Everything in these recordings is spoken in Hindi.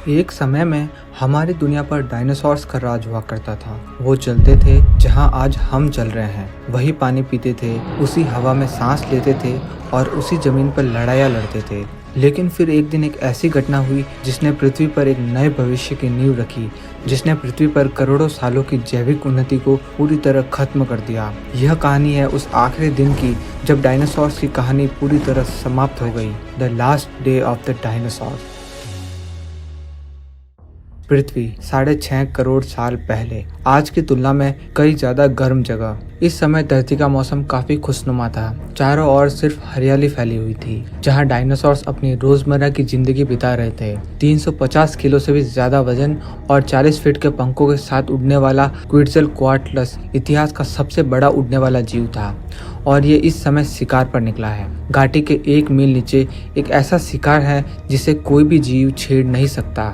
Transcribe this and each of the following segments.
एक समय में हमारी दुनिया पर डायनासोर्स का राज हुआ करता था। वो चलते थे जहां आज हम चल रहे हैं, वही पानी पीते थे, उसी हवा में सांस लेते थे और उसी जमीन पर लड़ाइयाँ लड़ते थे। लेकिन फिर एक दिन एक ऐसी घटना हुई जिसने पृथ्वी पर एक नए भविष्य की नींव रखी, जिसने पृथ्वी पर करोड़ों सालों की जैविक उन्नति को पूरी तरह खत्म कर दिया। यह कहानी है उस आखिरी दिन की जब डायनासोर्स की कहानी पूरी तरह समाप्त हो गई। The last day of the dinosaurs. पृथ्वी 6.5 करोड़ साल पहले आज की तुलना में कई ज्यादा गर्म जगह। इस समय धरती का मौसम काफी खुशनुमा था। चारों ओर सिर्फ हरियाली फैली हुई थी, जहां डायनासोर्स अपनी रोजमर्रा की जिंदगी बिता रहे थे। 350 किलो से भी ज्यादा वजन और 40 फीट के पंखों के साथ उड़ने वाला क्विट्ज़लकोआटलस इतिहास का सबसे बड़ा उड़ने वाला जीव था और ये इस समय शिकार पर निकला है। घाटी के 1 मील नीचे एक ऐसा शिकार है जिसे कोई भी जीव छेड़ नहीं सकता।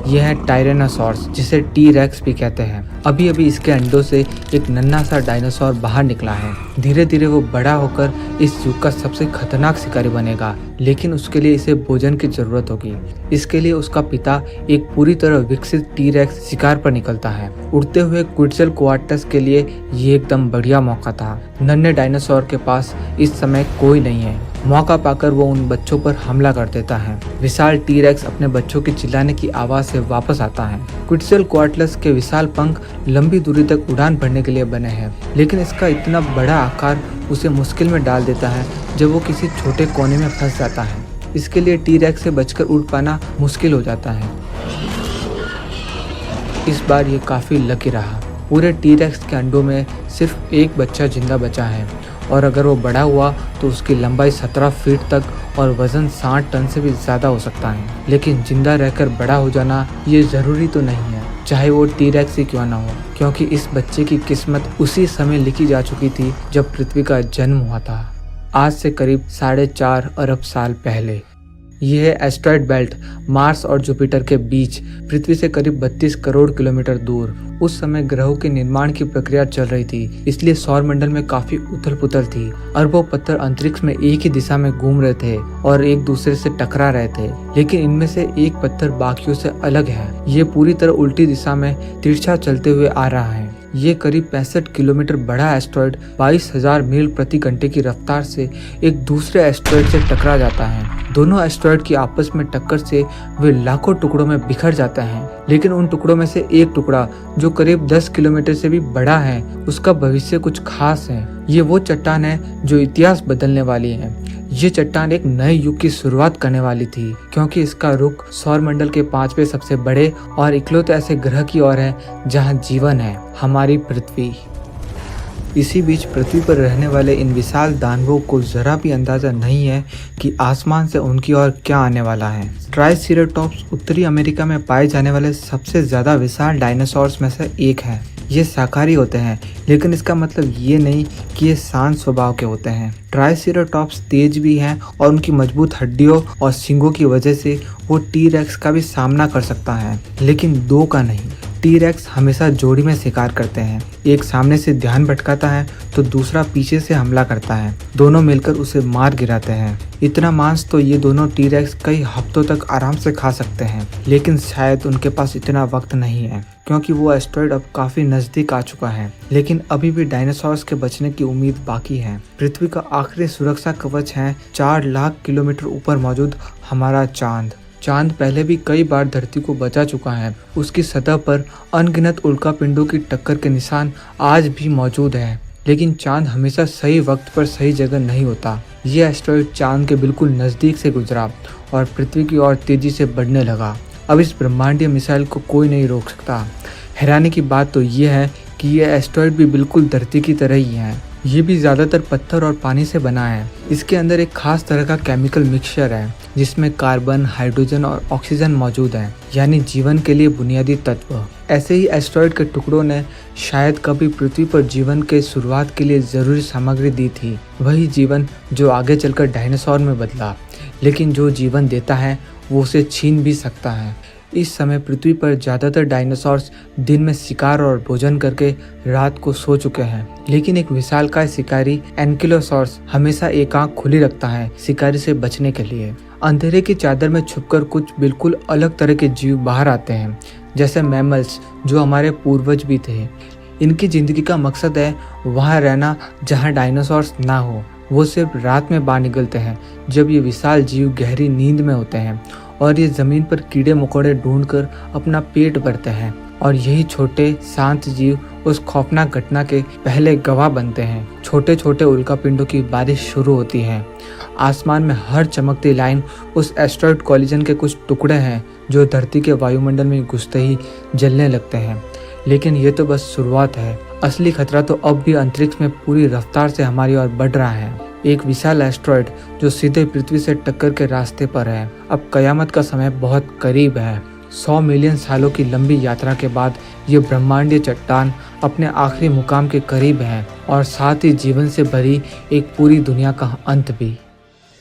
यह है टायरेनोसॉर्स, जिसे टी रेक्स भी कहते हैं। अभी अभी इसके अंडों से एक नन्हा सा डायनासोर बाहर निकला है। धीरे धीरे वो बड़ा होकर इस युग का सबसे खतरनाक शिकारी बनेगा, लेकिन उसके लिए इसे भोजन की जरूरत होगी। इसके लिए उसका पिता एक पूरी तरह विकसित टी रेक्स शिकार पर निकलता है। उड़ते हुए क्विट्ज़लकोआटलस के लिए ये एकदम बढ़िया मौका था। नन्हे डायनासोर के पास इस समय कोई नहीं है। मौका पाकर वो उन बच्चों पर हमला कर देता है। विशाल टी रेक्स अपने बच्चों के चिल्लाने की आवाज से वापस आता है। क्विट्ज़लकोआटलस के विशाल पंख लंबी दूरी तक उड़ान भरने के लिए बने हैं, लेकिन इसका इतना बड़ा आकार उसे मुश्किल में डाल देता है जब वो किसी छोटे कोने में फंस जाता है। इसके लिए टी रेक्स से बचकर उड़ पाना मुश्किल हो जाता है। इस बार ये काफी लकी रहा। पूरे टी रेक्स के अंडों में सिर्फ एक बच्चा जिंदा बचा है और अगर वो बड़ा हुआ तो उसकी लंबाई 17 फीट तक और वजन 60 टन से भी ज्यादा हो सकता है। लेकिन जिंदा रहकर बड़ा हो जाना ये जरूरी तो नहीं है, चाहे वो टी रेक्स ही क्यों ना हो, क्योंकि इस बच्चे की किस्मत उसी समय लिखी जा चुकी थी जब पृथ्वी का जन्म हुआ था, आज से करीब 4.5 अरब साल पहले। यह है एस्टेरॉयड बेल्ट, मार्स और जुपिटर के बीच, पृथ्वी से करीब 32 करोड़ किलोमीटर दूर। उस समय ग्रहों के निर्माण की प्रक्रिया चल रही थी, इसलिए सौर मंडल में काफी उथल पुथल थी। अरबों पत्थर अंतरिक्ष में एक ही दिशा में घूम रहे थे और एक दूसरे से टकरा रहे थे, लेकिन इनमें से एक पत्थर बाकियों से अलग है। ये पूरी तरह उल्टी दिशा में तिरछा चलते हुए आ रहा है। ये करीब 65 किलोमीटर बड़ा एस्टेरॉयड 22,000 मील प्रति घंटे की रफ्तार से एक दूसरे एस्टेरॉयड से टकरा जाता है। दोनों एस्टेरॉयड की आपस में टक्कर से वे लाखों टुकड़ों में बिखर जाते हैं, लेकिन उन टुकड़ों में से एक टुकड़ा जो करीब 10 किलोमीटर से भी बड़ा है, उसका भविष्य कुछ खास है। ये वो चट्टान है जो इतिहास बदलने वाली है। ये चट्टान एक नए युग की शुरुआत करने वाली थी, क्योंकि इसका रुख सौरमंडल के 5वें सबसे बड़े और इकलौते ऐसे ग्रह की ओर है जहां जीवन है, हमारी पृथ्वी। इसी बीच पृथ्वी पर रहने वाले इन विशाल दानवों को जरा भी अंदाजा नहीं है कि आसमान से उनकी ओर क्या आने वाला है। ट्राइसेराटॉप्स उत्तरी अमेरिका में पाए जाने वाले सबसे ज्यादा विशाल डायनासोर्स में से एक है। ये शाकाहारी होते हैं, लेकिन इसका मतलब ये नहीं कि ये शांत स्वभाव के होते हैं। ट्राइसेराटॉप्स तेज भी हैं और उनकी मजबूत हड्डियों और सींगों की वजह से वो टी रेक्स का भी सामना कर सकता है, लेकिन दो का नहीं। टी रेक्स हमेशा जोड़ी में शिकार करते हैं। एक सामने से ध्यान भटकाता है तो दूसरा पीछे से हमला करता है। दोनों मिलकर उसे मार गिराते हैं। इतना मांस तो ये दोनों टी रेक्स कई हफ्तों तक आराम से खा सकते हैं, लेकिन शायद उनके पास इतना वक्त नहीं है, क्योंकि वो एस्टेरॉयड अब काफी नजदीक आ चुका है। लेकिन अभी भी डायनासोर्स के बचने की उम्मीद बाकी है। पृथ्वी का आखिरी सुरक्षा कवच है 4 लाख किलोमीटर ऊपर मौजूद हमारा चांद। चांद पहले भी कई बार धरती को बचा चुका है। उसकी सतह पर अनगिनत उल्कापिंडों की टक्कर के निशान आज भी मौजूद हैं, लेकिन चांद हमेशा सही वक्त पर सही जगह नहीं होता। ये एस्टेरॉयड चांद के बिल्कुल नजदीक से गुजरा और पृथ्वी की ओर तेजी से बढ़ने लगा। अब इस ब्रह्मांडीय मिसाइल को कोई नहीं रोक सकता। हैरानी की बात तो ये है कि ये एस्टेरॉयड भी बिल्कुल धरती की तरह ही है। ये भी ज्यादातर पत्थर और पानी से बना है। इसके अंदर एक खास तरह का केमिकल मिक्सचर है, जिसमें कार्बन, हाइड्रोजन और ऑक्सीजन मौजूद है, यानी जीवन के लिए बुनियादी तत्व। ऐसे ही एस्टेरॉयड के टुकड़ों ने शायद कभी पृथ्वी पर जीवन के शुरुआत के लिए जरूरी सामग्री दी थी। वही जीवन जो आगे चलकर डायनासोर में बदला। लेकिन जो जीवन देता है वो उसे छीन भी सकता है। इस समय पृथ्वी पर ज्यादातर डायनासोर्स दिन में शिकार और भोजन करके रात को सो चुके हैं, लेकिन एक विशालकाय शिकारी एनकिलोसॉर्स हमेशा एक आंख खुली रखता है शिकारी से बचने के लिए। अंधेरे की चादर में छुपकर कुछ बिल्कुल अलग तरह के जीव बाहर आते हैं, जैसे मैमल्स जो हमारे पूर्वज भी थे। इनकी ज़िंदगी का मकसद है वहाँ रहना जहाँ डायनासोर्स ना हो। वो सिर्फ रात में बाहर निकलते हैं जब ये विशाल जीव गहरी नींद में होते हैं और ये ज़मीन पर कीड़े मकोड़े ढूंढकर अपना पेट भरते हैं। और यही छोटे शांत जीव उस खौफनाक घटना के पहले गवाह बनते हैं। छोटे छोटे उल्कापिंडों की बारिश शुरू होती है। आसमान में हर चमकती लाइन उस एस्टेरॉयड कॉलिजन के कुछ टुकड़े हैं जो धरती के वायुमंडल में घुसते ही जलने लगते हैं। लेकिन ये तो बस शुरुआत है। असली खतरा तो अब भी अंतरिक्ष में पूरी रफ्तार से हमारी ओर बढ़ रहा है। एक विशाल एस्टेरॉयड जो सीधे पृथ्वी से टक्कर के रास्ते पर है। अब कयामत का समय बहुत करीब है। 100 मिलियन सालों की लंबी यात्रा के बाद ये ब्रह्मांडीय चट्टान अपने आखिरी मुकाम के करीब है और साथ ही जीवन से भरी एक पूरी दुनिया का अंत भी।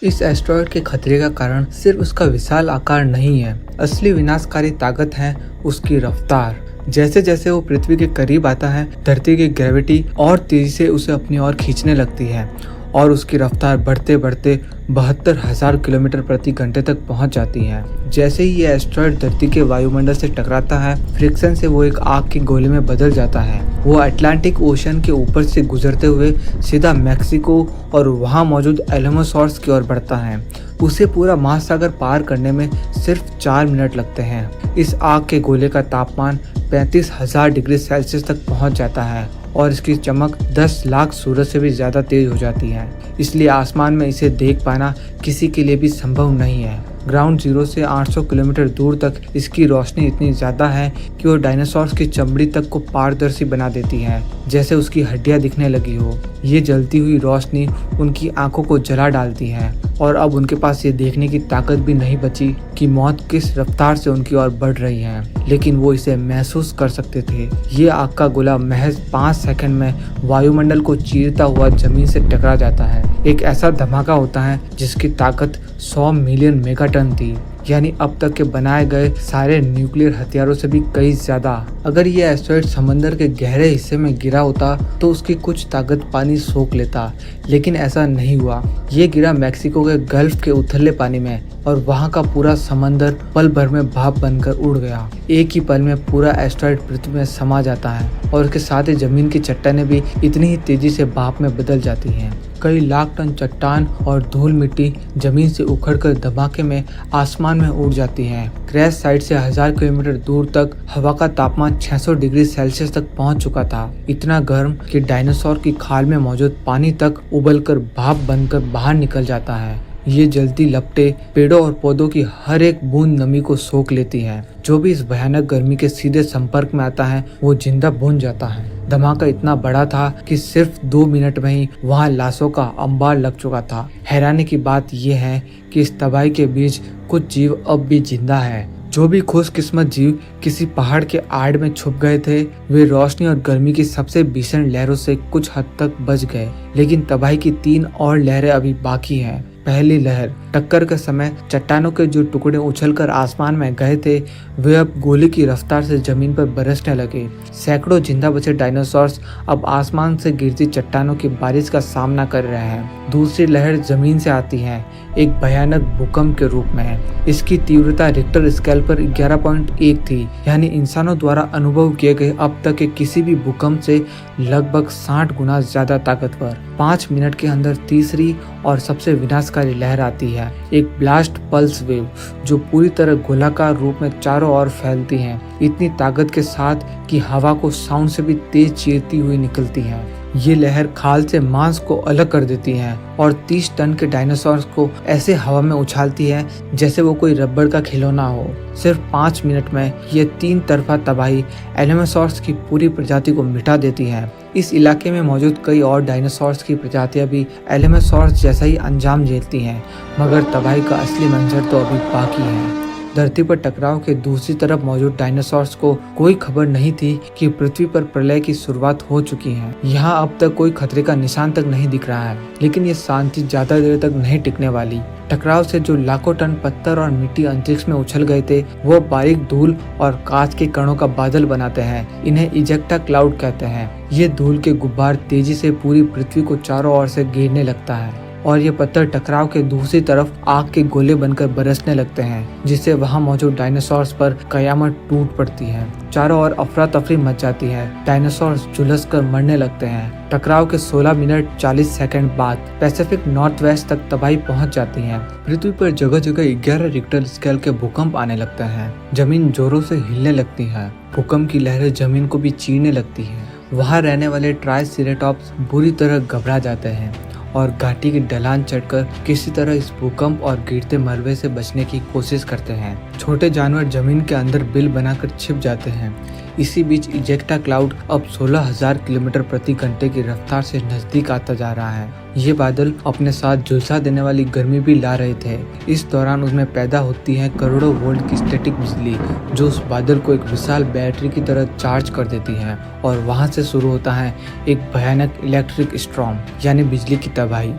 इस एस्टेरॉयड के खतरे का कारण सिर्फ उसका विशाल आकार नहीं है, असली विनाशकारी ताकत है उसकी रफ्तार। जैसे जैसे वो पृथ्वी के करीब आता है, धरती की ग्रेविटी और तेजी से उसे अपनी ओर खींचने लगती है और उसकी रफ्तार बढ़ते बढ़ते 72,000 किलोमीटर प्रति घंटे तक पहुंच जाती है। जैसे ही ये एस्टेरॉयड धरती के वायुमंडल से टकराता है, फ्रिक्शन से वो एक आग के गोले में बदल जाता है। वो अटलांटिक ओशन के ऊपर से गुजरते हुए सीधा मैक्सिको और वहाँ मौजूद एल्मोसॉर्स की ओर बढ़ता है। उसे पूरा महासागर पार करने में सिर्फ 4 मिनट लगते हैं। इस आग के गोले का तापमान 35,000 डिग्री सेल्सियस तक पहुंच जाता है और इसकी चमक 10 लाख सूरज से भी ज़्यादा तेज हो जाती है। इसलिए आसमान में इसे देख पाना किसी के लिए भी संभव नहीं है। ग्राउंड जीरो से 800 किलोमीटर दूर तक इसकी रोशनी इतनी ज़्यादा है कि वो डायनासोर्स की चमड़ी तक को पारदर्शी बना देती है, जैसे उसकी हड्डियां दिखने लगी हो। ये जलती हुई रोशनी उनकी आंखों को जला डालती है और अब उनके पास ये देखने की ताकत भी नहीं बची कि मौत किस रफ्तार से उनकी ओर बढ़ रही है, लेकिन वो इसे महसूस कर सकते थे। ये आग का गोला महज 5 सेकंड में वायुमंडल को चीरता हुआ जमीन से टकरा जाता है। एक ऐसा धमाका होता है जिसकी ताकत 100 मिलियन मेगाटन थी, यानी अब तक के बनाए गए सारे न्यूक्लियर हथियारों से भी कई ज्यादा। अगर ये एस्टेरॉयड समंदर के गहरे हिस्से में गिरा होता तो उसकी कुछ ताकत पानी सोख लेता, लेकिन ऐसा नहीं हुआ। ये गिरा मैक्सिको के गल्फ के उथले पानी में और वहाँ का पूरा समंदर पल भर में भाप बनकर उड़ गया। एक ही पल में पूरा एस्टेरॉयड पृथ्वी में समा जाता है और उसके साथ ही जमीन की चट्टानें भी इतनी ही तेजी से भाप में बदल जाती हैं। कई लाख टन चट्टान और धूल मिट्टी जमीन से उखड़कर धमाके में आसमान में उड़ जाती हैं। क्रैश साइट से 1000 किलोमीटर दूर तक हवा का तापमान 600 डिग्री सेल्सियस तक पहुंच चुका था, इतना गर्म कि डायनासोर की खाल में मौजूद पानी तक उबलकर भाप बनकर बाहर निकल जाता है। ये जलती लपटें पेड़ों और पौधों की हर एक बूंद नमी को सोख लेती हैं। जो भी इस भयानक गर्मी के सीधे संपर्क में आता है वो जिंदा भून जाता है। धमाका इतना बड़ा था कि सिर्फ 2 मिनट में ही वहां लाशों का अंबार लग चुका था। हैरानी की बात यह है कि इस तबाही के बीच कुछ जीव अब भी जिंदा है। जो भी खुशकिस्मत जीव किसी पहाड़ के आड़ में छुप गए थे, वे रोशनी और गर्मी की सबसे भीषण लहरों से कुछ हद तक बच गए, लेकिन तबाही की 3 और लहरें अभी बाकी हैं। पहली लहर, टक्कर के समय चट्टानों के जो टुकड़े उछलकर आसमान में गए थे, वे अब गोली की रफ्तार से जमीन पर बरसने लगे। सैकड़ों जिंदा बचे डायनासोर्स अब आसमान से गिरती चट्टानों की बारिश का सामना कर रहे हैं। दूसरी लहर जमीन से आती है, एक भयानक भूकंप के रूप में। इसकी तीव्रता रिक्टर स्केल पर 11.1 थी, यानी इंसानों द्वारा अनुभव किए गए अब तक के किसी भी भूकंप से लगभग 60 गुना ज्यादा ताकतवर। 5 मिनट के अंदर तीसरी और सबसे विनाशकारी लहर आती है, एक ब्लास्ट पल्स वेव जो पूरी तरह गोलाकार रूप में चारों ओर फैलती है, इतनी ताकत के साथ कि हवा को साउंड से भी तेज चीरती हुई निकलती है। ये लहर खाल से मांस को अलग कर देती है और 30 टन के डायनासोर्स को ऐसे हवा में उछालती है जैसे वो कोई रबड़ का खिलौना हो। सिर्फ 5 मिनट में ये 3 तरफा तबाही एल्मोसॉर्स की पूरी प्रजाति को मिटा देती है। इस इलाके में मौजूद कई और डायनासोर्स की प्रजातियां भी एल्मोसॉर्स जैसा ही अंजाम झेलती हैं, मगर तबाही का असली मंजर तो अभी बाकी है। धरती पर टकराव के दूसरी तरफ मौजूद डायनासोर्स को कोई खबर नहीं थी कि पृथ्वी पर प्रलय की शुरुआत हो चुकी है। यहाँ अब तक कोई खतरे का निशान तक नहीं दिख रहा है, लेकिन ये शांति ज्यादा देर तक नहीं टिकने वाली। टकराव से जो लाखों टन पत्थर और मिट्टी अंतरिक्ष में उछल गए थे, वो बारीक धूल और कांच के कणों का बादल बनाते हैं। इन्हें इजेक्टा क्लाउड कहते हैं। ये धूल के गुब्बार तेजी से पूरी पृथ्वी को चारों ओर से घेरने लगता है। और ये पत्थर टकराव के दूसरी तरफ आग के गोले बनकर बरसने लगते हैं, जिससे वहां मौजूद डायनासोर्स पर कयामत टूट पड़ती है। चारों ओर अफरा तफरी मच जाती है। डायनासोर्स झुलस कर मरने लगते हैं। टकराव के 16 मिनट 40 सेकंड बाद पैसिफिक नॉर्थ वेस्ट तक तबाही पहुंच जाती है। पृथ्वी पर जगह जगह 11 रिक्टर स्केल के भूकंप आने लगते हैं। जमीन जोरों से हिलने लगती है। भूकंप की लहरें जमीन को भी चीरने लगती है। वहां रहने वाले ट्राइसेराटॉप्स बुरी तरह घबरा जाते हैं और घाटी की ढलान चढ़कर किसी तरह इस भूकंप और गिरते मलबे से बचने की कोशिश करते हैं। छोटे जानवर जमीन के अंदर बिल बनाकर छिप जाते हैं। इसी बीच इजेक्टा क्लाउड अब 16,000 किलोमीटर प्रति घंटे की रफ्तार से नजदीक आता जा रहा है। ये बादल अपने साथ झुलसा देने वाली गर्मी भी ला रहे थे। इस दौरान उसमें पैदा होती है करोड़ों वोल्ट की स्टैटिक बिजली, जो उस बादल को एक विशाल बैटरी की तरह चार्ज कर देती है और वहां से शुरू होता है एक भयानक इलेक्ट्रिक स्टॉर्म यानी बिजली की तबाही।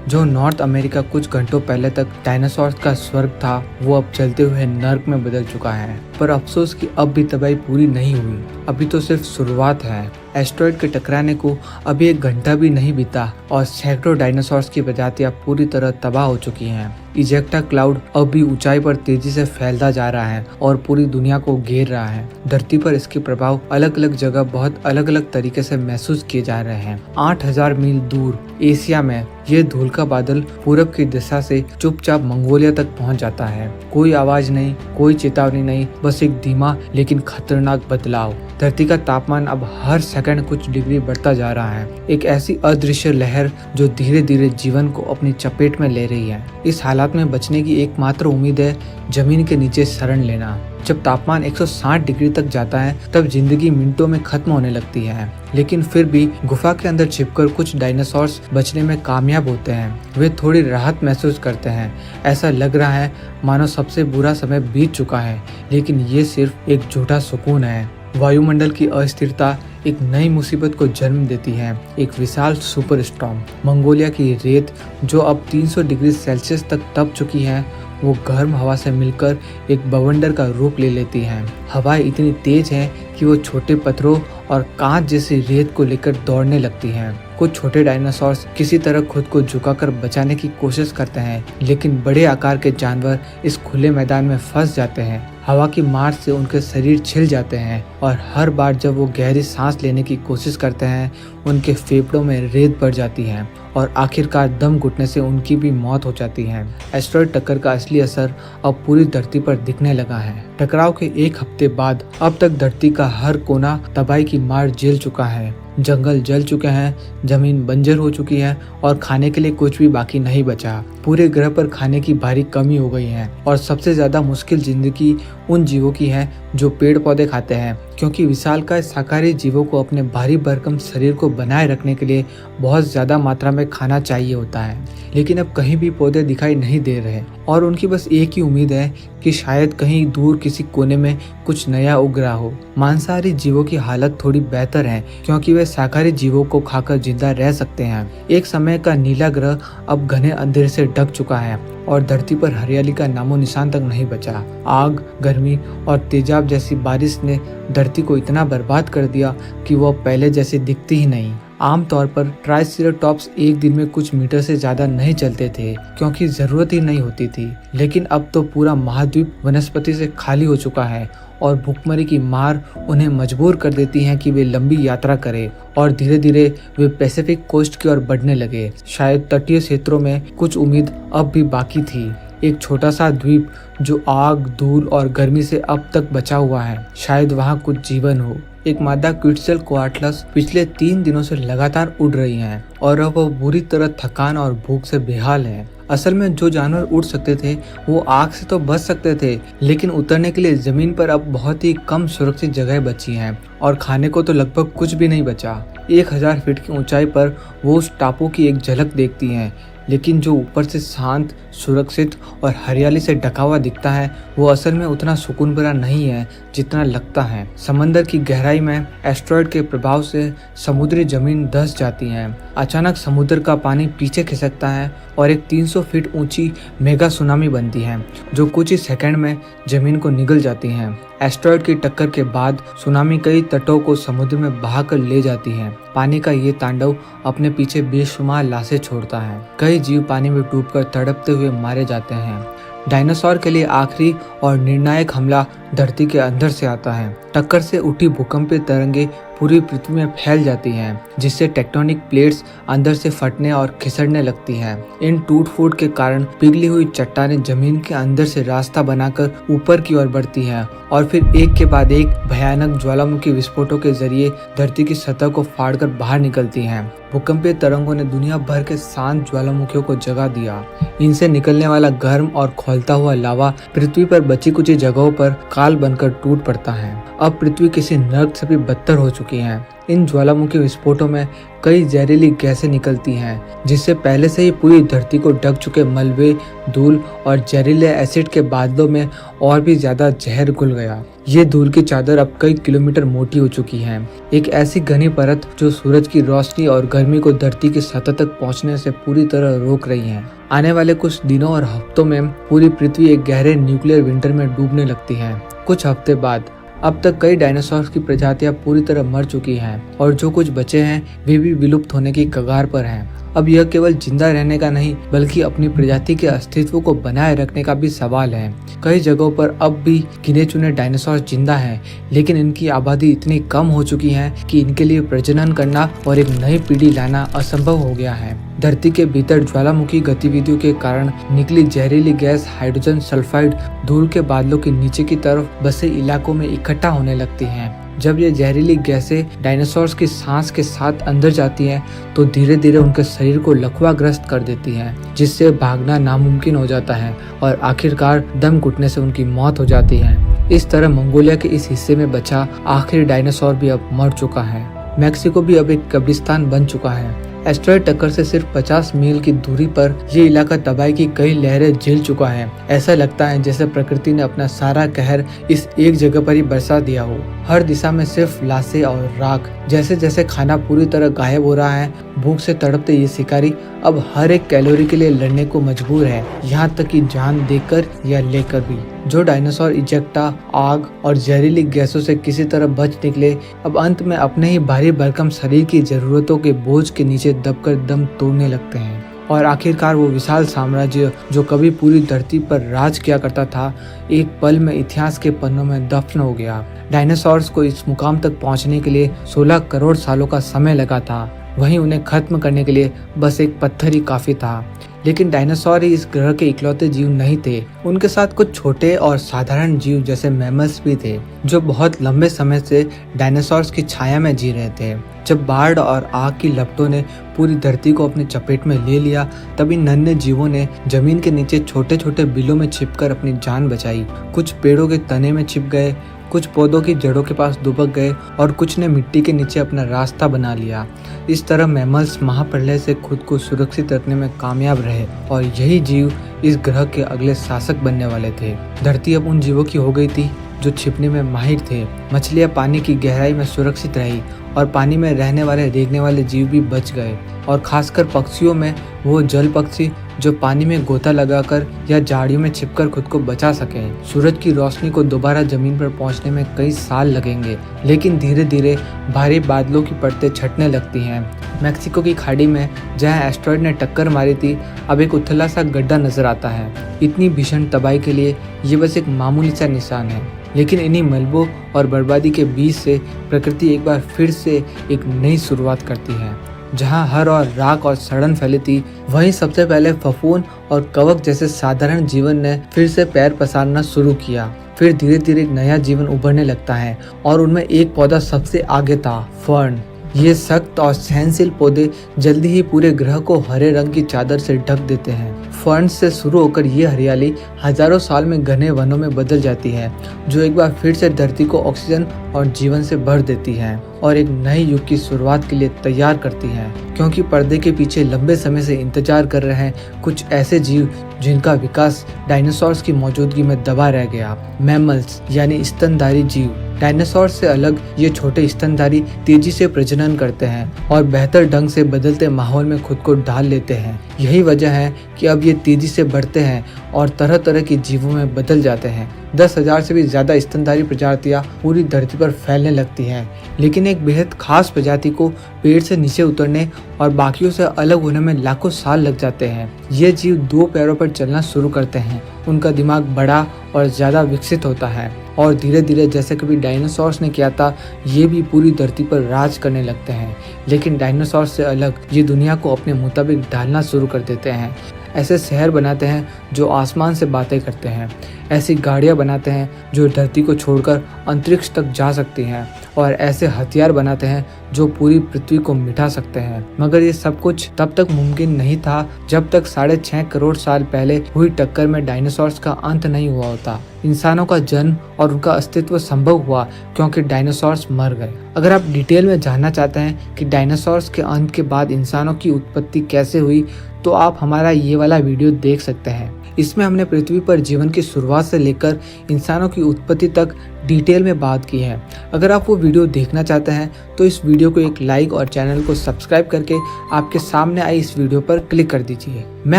जो नॉर्थ अमेरिका कुछ घंटों पहले तक डायनासोर्स का स्वर्ग था, वो अब चलते हुए नर्क में बदल चुका है। पर अफसोस कि अब भी तबाही पूरी नहीं हुई, अभी तो सिर्फ शुरुआत है। एस्टेरॉयड के टकराने को अभी 1 घंटा भी नहीं बीता और सैकड़ों डायनासोर्स की प्रजातियां पूरी तरह तबाह हो चुकी हैं। इजेक्टा क्लाउड अब भी ऊंचाई पर तेजी से फैलता जा रहा है और पूरी दुनिया को घेर रहा है। धरती पर इसके प्रभाव अलग अलग जगह बहुत अलग अलग तरीके से महसूस किए जा रहे हैं। 8,000 मील दूर एशिया में ये धूल का बादल पूरब की दिशा से चुपचाप मंगोलिया तक पहुंच जाता है। कोई आवाज नहीं, कोई चेतावनी नहीं, बस एक धीमा लेकिन खतरनाक बदलाव। धरती का तापमान अब हर सेकंड कुछ डिग्री बढ़ता जा रहा है। एक ऐसी अदृश्य लहर जो धीरे धीरे जीवन को अपनी चपेट में ले रही है। इस हालात में बचने की एकमात्र उम्मीद है जमीन के नीचे शरण लेना। जब तापमान 160 डिग्री तक जाता है तब जिंदगी मिनटों में खत्म होने लगती है। लेकिन फिर भी गुफा के अंदर छिपकर कुछ डायनासोर्स बचने में कामयाब होते हैं। वे थोड़ी राहत महसूस करते हैं। ऐसा लग रहा है मानो सबसे बुरा समय बीत चुका है, लेकिन ये सिर्फ एक झूठा सुकून है। वायुमंडल की अस्थिरता एक नई मुसीबत को जन्म देती है, एक विशाल सुपर स्टॉर्म। मंगोलिया की रेत जो अब 300 डिग्री सेल्सियस तक तप चुकी है, वो गर्म हवा से मिलकर एक बवंडर का रूप ले लेती है। हवाएं इतनी तेज हैं कि वो छोटे पत्थरों और कांच जैसी रेत को लेकर दौड़ने लगती हैं। कुछ छोटे डायनासोर्स किसी तरह खुद को झुकाकर बचाने की कोशिश करते हैं, लेकिन बड़े आकार के जानवर इस खुले मैदान में फंस जाते हैं। हवा की मार से उनके शरीर छिल जाते हैं और हर बार जब वो गहरी सांस लेने की कोशिश करते हैं, उनके फेफड़ों में रेत भर जाती है और आखिरकार दम घुटने से उनकी भी मौत हो जाती है। एस्टेरॉयड टक्कर का असली असर अब पूरी धरती पर दिखने लगा है। टकराव के 1 हफ्ते बाद अब तक धरती का हर कोना तबाही की मार झेल चुका है। जंगल जल चुके हैं, जमीन बंजर हो चुकी है और खाने के लिए कुछ भी बाकी नहीं बचा। पूरे ग्रह पर खाने की भारी कमी हो गई है और सबसे ज्यादा मुश्किल जिंदगी उन जीवों की है जो पेड़ पौधे खाते हैं, क्योंकि विशालकाय शाकाहारी जीवों को अपने भारी भरकम शरीर को बनाए रखने के लिए बहुत ज्यादा मात्रा में खाना चाहिए होता है। लेकिन अब कहीं भी पौधे दिखाई नहीं दे रहे और उनकी बस एक ही उम्मीद है कि शायद कहीं दूर किसी कोने में कुछ नया उग रहा हो। मांसाहारी जीवों की हालत थोड़ी बेहतर है, क्योंकि वे शाकाहारी जीवों को खाकर जिंदा रह सकते हैं। एक समय का नीला ग्रह अब घने अंधेरे से ढक चुका है और धरती पर हरियाली का नामो निशान तक नहीं बचा। आग, गर्मी और तेजाब जैसी बारिश ने धरती को इतना बर्बाद कर दिया कि वो पहले जैसी दिखती ही नहीं। आमतौर पर ट्राइसेराटॉप्स एक दिन में कुछ मीटर से ज्यादा नहीं चलते थे, क्योंकि जरूरत ही नहीं होती थी। लेकिन अब तो पूरा महाद्वीप वनस्पति से खाली हो चुका है और भूखमरी की मार उन्हें मजबूर कर देती है कि वे लंबी यात्रा करें और धीरे धीरे वे पैसिफिक कोस्ट की ओर बढ़ने लगे। शायद तटीय क्षेत्रों में कुछ उम्मीद अब भी बाकी थी। एक छोटा सा द्वीप जो आग, धूल और गर्मी से अब तक बचा हुआ है, शायद वहाँ कुछ जीवन हो। एक मादा क्विट्ज़ेलकोआटलस पिछले 3 दिनों से लगातार उड़ रही हैं और अब वो बुरी तरह थकान और भूख से बेहाल है। असल में जो जानवर उड़ सकते थे वो आग से तो बच सकते थे, लेकिन उतरने के लिए जमीन पर अब बहुत ही कम सुरक्षित जगह बची हैं और खाने को तो लगभग कुछ भी नहीं बचा। 1000 फीट की ऊंचाई पर वो उस टापू की एक झलक देखती हैं, लेकिन जो ऊपर से शांत सुरक्षित और हरियाली से ढका हुआ दिखता है, वो असल में उतना सुकून भरा नहीं है जितना लगता है। समंदर की गहराई में एस्टेरॉयड के प्रभाव से समुद्री जमीन धंस जाती है। अचानक समुद्र का पानी पीछे खिसकता है और एक 300 फीट ऊंची मेगा सुनामी बनती है, जो कुछ ही सेकंड में जमीन को निगल जाती है। एस्टेरॉयड की टक्कर के बाद सुनामी कई तटों को समुद्र में बहाकर ले जाती है। पानी का ये तांडव अपने पीछे बेशुमार लाशें छोड़ता है। कई जीव पानी में डूबकर तड़पते हुए मारे जाते हैं। डायनासोर के लिए आखिरी और निर्णायक हमला धरती के अंदर से आता है। टक्कर से उठी भूकंपीय तरंगे पूरी पृथ्वी में फैल जाती हैं, जिससे टेक्टोनिक प्लेट्स अंदर से फटने और खिसकने लगती हैं। इन टूट फूट के कारण पिघली हुई चट्टानें जमीन के अंदर से रास्ता बनाकर ऊपर की ओर बढ़ती हैं और फिर एक के बाद एक भयानक ज्वालामुखी विस्फोटों के जरिए धरती की सतह को फाड़कर बाहर निकलती हैं। भूकंपीय तरंगों ने दुनिया भर के शांत ज्वालामुखियों को जगा दिया। इनसे निकलने वाला गर्म और खौलता हुआ लावा पृथ्वी पर बची कुछ जगहों पर काल बनकर टूट पड़ता है। अब पृथ्वी किसी नर्क से भी बदतर हो चुकी है। इन ज्वालामुखी विस्फोटों में कई जहरीली गैसें निकलती हैं, जिससे पहले से ही पूरी धरती को ढक चुके मलबे, धूल और जहरीले एसिड के बादलों में और भी ज्यादा जहर घुल गया। ये धूल की चादर अब कई किलोमीटर मोटी हो चुकी है, एक ऐसी घनी परत जो सूरज की रोशनी और गर्मी को धरती की सतह तक पहुंचने से पूरी तरह रोक रही है। आने वाले कुछ दिनों और हफ्तों में पूरी पृथ्वी एक गहरे न्यूक्लियर विंटर में डूबने लगती है। कुछ हफ्ते बाद अब तक कई डायनासोर की प्रजातियां पूरी तरह मर चुकी हैं और जो कुछ बचे हैं वे भी विलुप्त होने की कगार पर हैं। अब यह केवल जिंदा रहने का नहीं बल्कि अपनी प्रजाति के अस्तित्व को बनाए रखने का भी सवाल है। कई जगहों पर अब भी गिने चुने डायनासोर जिंदा हैं, लेकिन इनकी आबादी इतनी कम हो चुकी है कि इनके लिए प्रजनन करना और एक नई पीढ़ी लाना असंभव हो गया है। धरती के भीतर ज्वालामुखी गतिविधियों के कारण निकली जहरीली गैस हाइड्रोजन सल्फाइड धूल के बादलों के नीचे की तरफ बसे इलाकों में इकट्ठा होने लगती हैं। जब ये जहरीली गैसें डायनासोर्स की सांस के साथ अंदर जाती हैं तो धीरे धीरे उनके शरीर को लकवाग्रस्त कर देती हैं, जिससे भागना नामुमकिन हो जाता है और आखिरकार दम घुटने से उनकी मौत हो जाती है। इस तरह मंगोलिया के इस हिस्से में बचा आखिरी डायनासोर भी अब मर चुका है। मैक्सिको भी अब एक कब्रिस्तान बन चुका है। एस्टेरॉयड टक्कर से सिर्फ 50 मील की दूरी पर ये इलाका तबाही की कई लहरें झेल चुका है। ऐसा लगता है जैसे प्रकृति ने अपना सारा कहर इस एक जगह पर ही बरसा दिया हो। हर दिशा में सिर्फ लाशें और राख। जैसे जैसे खाना पूरी तरह गायब हो रहा है, भूख से तड़पते ये शिकारी अब हर एक कैलोरी के लिए लड़ने को मजबूर है, यहाँ तक कि जान देकर या लेकर भी। जो डायनासोर इजेक्टा, आग और जहरीली गैसों से किसी तरह बच निकले, अब अंत में अपने ही भारी भरकम शरीर की जरूरतों के बोझ के नीचे दबकर दम तोड़ने लगते हैं और आखिरकार वो विशाल साम्राज्य जो कभी पूरी धरती पर राज किया करता था, एक पल में इतिहास के पन्नों में दफन हो गया। डायनासोर्स को इस मुकाम तक पहुंचने के लिए 16 करोड़ सालों का समय लगा था, वहीं उन्हें खत्म करने के लिए बस एक पत्थर ही काफी था। लेकिन डायनासोर ही इस ग्रह के इकलौते जीव नहीं थे। उनके साथ कुछ छोटे और साधारण जीव जैसे मैमल्स भी थे, जो बहुत लंबे समय से डायनासोर्स की छाया में जी रहे थे। जब बाढ़ और आग की लपटों ने पूरी धरती को अपनी चपेट में ले लिया, तभी नन्हे जीवों ने जमीन के नीचे छोटे छोटे बिलों में छिपकर अपनी जान बचाई। कुछ पेड़ों के तने में छिप गए, कुछ पौधों की जड़ों के पास दुबक गए और कुछ ने मिट्टी के नीचे अपना रास्ता बना लिया। इस तरह मैमल्स महाप्रलय से खुद को सुरक्षित रखने में कामयाब रहे और यही जीव इस ग्रह के अगले शासक बनने वाले थे। धरती अब उन जीवों की हो गई थी जो छिपने में माहिर थे। मछलियां पानी की गहराई में सुरक्षित रही और पानी में रहने वाले रेंगने वाले जीव भी बच गए, और खासकर पक्षियों में वो जल पक्षी जो पानी में गोता लगाकर या झाड़ियों में छिपकर खुद को बचा सके। सूरज की रोशनी को दोबारा जमीन पर पहुंचने में कई साल लगेंगे, लेकिन धीरे धीरे भारी बादलों की परतें छटने लगती हैं। मैक्सिको की खाड़ी में जहां एस्टेरॉयड ने टक्कर मारी थी, अब एक उथला सा गड्ढा नजर आता है। इतनी भीषण तबाही के लिए ये बस एक मामूली सा निशान है, लेकिन इन्हीं मलबों और बर्बादी के बीच से प्रकृति एक बार फिर से एक नई शुरुआत करती है। जहां हर और राख और सड़न फैली थी, वहीं सबसे पहले फफूंद और कवक जैसे साधारण जीवन ने फिर से पैर पसारना शुरू किया। फिर धीरे धीरे एक नया जीवन उभरने लगता है और उनमें एक पौधा सबसे आगे था, फर्न। ये सख्त और सहनशील पौधे जल्दी ही पूरे ग्रह को हरे रंग की चादर से ढक देते हैं। फर्न्स से शुरू होकर ये हरियाली हजारों साल में घने वनों में बदल जाती है, जो एक बार फिर से धरती को ऑक्सीजन और जीवन से भर देती है और एक नए युग की शुरुआत के लिए तैयार करती है। क्योंकि पर्दे के पीछे लंबे समय से इंतजार कर रहे हैं कुछ ऐसे जीव जिनका विकास डायनासोर्स की मौजूदगी में दबा रह गया। मैमल्स यानी स्तनधारी जीव। डायनासोर से अलग ये छोटे स्तनधारी तेजी से प्रजनन करते हैं और बेहतर ढंग से बदलते माहौल में खुद को ढाल लेते हैं। यही वजह है कि अब ये तेजी से बढ़ते हैं और तरह तरह के जीवों में बदल जाते हैं। 10,000 से भी ज्यादा स्तनधारी प्रजातियां पूरी धरती पर फैलने लगती हैं, लेकिन एक बेहद खास प्रजाति को पेड़ से नीचे उतरने और बाकियों से अलग होने में लाखों साल लग जाते हैं। ये जीव 2 पैरों पर चलना शुरू करते हैं। उनका दिमाग बड़ा और ज्यादा विकसित होता है और धीरे धीरे जैसे कभी डायनासोर्स ने किया था, ये भी पूरी धरती पर राज करने लगते हैं। लेकिन डायनासोर से अलग ये दुनिया को अपने मुताबिक ढालना शुरू कर देते हैं। ऐसे शहर बनाते हैं जो आसमान से बातें करते हैं, ऐसी गाड़ियां बनाते हैं जो धरती को छोड़कर अंतरिक्ष तक जा सकती हैं और ऐसे हथियार बनाते हैं जो पूरी पृथ्वी को मिटा सकते हैं। मगर ये सब कुछ तब तक मुमकिन नहीं था जब तक 6.5 करोड़ साल पहले हुई टक्कर में डायनासोर्स का अंत नहीं हुआ होता। इंसानों का जन्म और उनका अस्तित्व संभव हुआ क्योंकि डायनासोर्स मर गए। अगर आप डिटेल में जानना चाहते हैं कि डायनासोर्स के अंत के बाद इंसानों की उत्पत्ति कैसे हुई, तो आप हमारा ये वाला वीडियो देख सकते हैं। इसमें हमने पृथ्वी पर जीवन की शुरुआत से लेकर इंसानों की उत्पत्ति तक डिटेल में बात की है। अगर आप वो वीडियो देखना चाहते हैं तो इस वीडियो को एक लाइक और चैनल को सब्सक्राइब करके आपके सामने आई इस वीडियो पर क्लिक कर दीजिए। मैं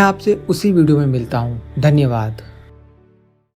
आपसे उसी वीडियो में मिलता हूँ। धन्यवाद।